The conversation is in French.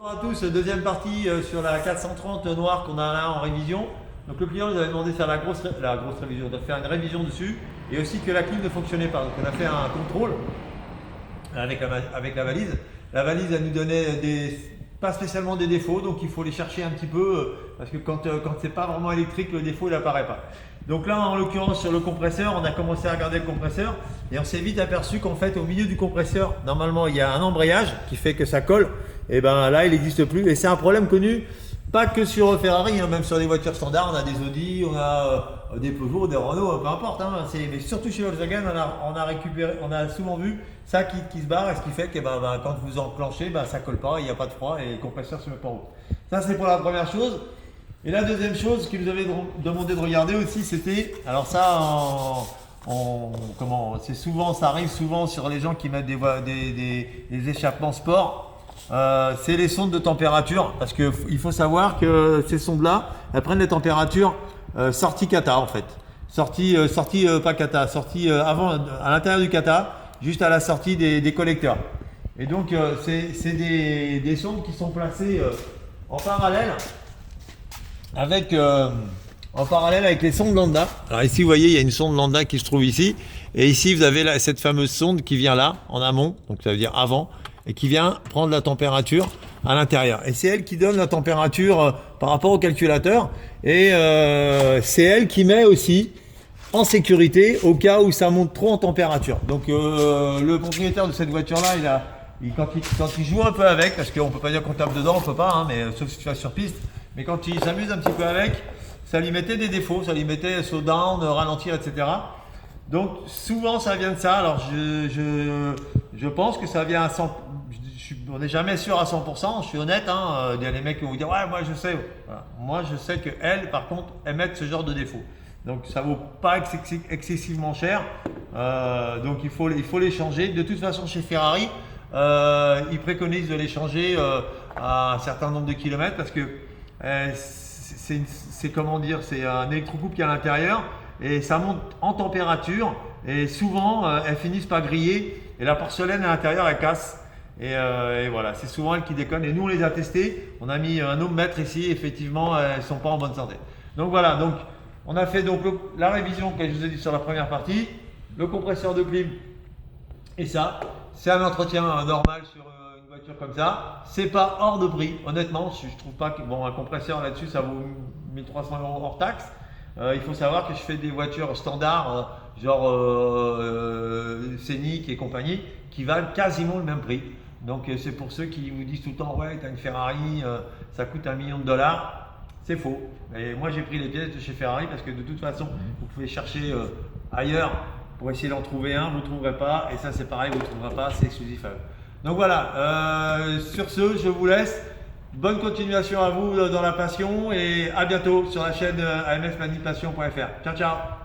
Bonjour à tous, deuxième partie sur la 430 noire qu'on a là en révision. Donc le client nous avait demandé de faire la grosse révision, de faire une révision dessus et aussi que la clim ne fonctionnait pas. Donc on a fait un contrôle avec la valise. La valise elle nous donnait pas spécialement des défauts, donc il faut les chercher un petit peu parce que quand c'est pas vraiment électrique, le défaut il apparaît pas. Donc là en l'occurrence sur le compresseur, on a commencé à regarder le compresseur et on s'est vite aperçu qu'en fait au milieu du compresseur, normalement il y a un embrayage qui fait que ça colle. Et ben là il n'existe plus et c'est un problème connu pas que sur Ferrari, hein, même sur des voitures standards, on a des Audi, on a des Peugeot, des Renault, peu importe, hein, mais surtout chez Volkswagen on a souvent vu ça qui se barre et ce qui fait que quand vous enclenchez, ça colle pas, il n'y a pas de froid et le compresseur se met pas en route. Ça c'est pour la première chose. Et la deuxième chose qu'il nous avait demandé de regarder aussi, c'était, alors ça ça arrive souvent sur les gens qui mettent des échappements sport. C'est les sondes de température parce qu'il faut savoir que ces sondes là elles prennent des températures sortie kata en fait, sortie pas kata, sortie avant à l'intérieur du kata, juste à la sortie des collecteurs. Et donc c'est des sondes qui sont placées en parallèle avec les sondes lambda. Alors ici vous voyez il y a une sonde lambda qui se trouve ici et ici vous avez cette fameuse sonde qui vient là en amont, donc ça veut dire avant, et qui vient prendre la température à l'intérieur. Et c'est elle qui donne la température par rapport au calculateur. Et c'est elle qui met aussi en sécurité au cas où ça monte trop en température. Donc le propriétaire de cette voiture-là, quand il joue un peu avec, parce qu'on ne peut pas dire qu'on tape dedans, on ne peut pas, hein, mais, sauf si tu vas sur piste, mais quand il s'amuse un petit peu avec, ça lui mettait des défauts, ça lui mettait slow down, ralentir, etc. Donc souvent ça vient de ça. Alors je pense que ça vient à 100%. On n'est jamais sûr à 100%, je suis honnête, hein. Il y a les mecs qui vont vous dire ouais moi je sais. Voilà. Moi je sais qu'elles par contre émettent ce genre de défaut. Donc ça vaut pas excessivement cher. Donc il faut les changer. De toute façon chez Ferrari, ils préconisent de les changer à un certain nombre de kilomètres parce que c'est comment dire, c'est un électrocouple qui est à l'intérieur et ça monte en température et souvent elles finissent par griller et la porcelaine à l'intérieur elle casse. Et voilà, c'est souvent elles qui déconnent. Et nous, on les a testées. On a mis un ohmètre ici. Effectivement, elles ne sont pas en bonne santé. Donc voilà, donc, on a fait donc la révision que je vous ai dit sur la première partie. Le compresseur de clim. Et ça, c'est un entretien normal sur une voiture comme ça. C'est pas hors de prix. Honnêtement, je trouve pas que un compresseur là-dessus, ça vaut 1300 € hors taxe. Il faut savoir que je fais des voitures standards, genre Scénic et compagnie, qui valent quasiment le même prix. Donc c'est pour ceux qui vous disent tout le temps ouais t'as une Ferrari, ça coûte $1 million. C'est faux. Et moi j'ai pris les pièces de chez Ferrari parce que de toute façon vous pouvez chercher ailleurs pour essayer d'en trouver un, vous ne trouverez pas. Et ça c'est pareil, vous ne trouverez pas, c'est exclusif à eux. Donc voilà, sur ce je vous laisse. Bonne continuation à vous dans la passion et à bientôt sur la chaîne amfmanipulation.fr. Ciao ciao.